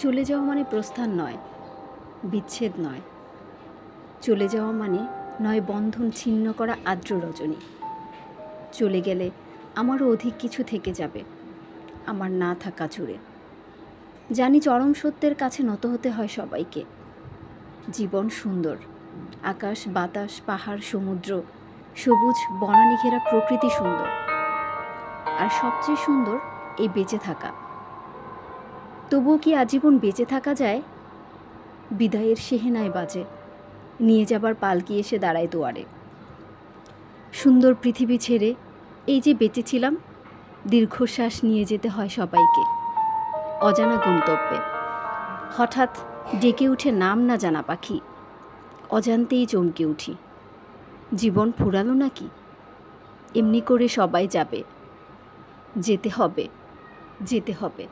চলে যাওয়া মানে প্রস্থান নয়, বিচ্ছেদ নয়। চলে যাওয়া মানে নয় বন্ধন ছিন্ন করা আর্দ্র রজনী। চলে গেলে আমারও অধিক কিছু থেকে যাবে আমার না থাকা জুড়ে। জানি চরম সত্যের কাছে নত হতে হয় সবাইকে। জীবন সুন্দর, আকাশ বাতাস পাহাড় সমুদ্র সবুজ বনানী ঘেরা প্রকৃতি সুন্দর, আর সবচেয়ে সুন্দর এই বেঁচে থাকা। তবুও কি আজীবন বেঁচে থাকা যায়? বিদায়ের সেহেনায় বাজে, নিয়ে যাবার পালকি এসে দাঁড়ায় দুয়ারে। সুন্দর পৃথিবী ছেড়ে এই যে বেঁচেছিলাম, দীর্ঘশ্বাস নিয়ে যেতে হয় সবাইকে অজানা গন্তব্যে। হঠাৎ ডেকে উঠে নাম না জানা পাখি, অজান্তেই চমকে উঠি। জীবন ফুরালো নাকি? এমনি করে সবাই যাবে, যেতে হবে যেতে হবে।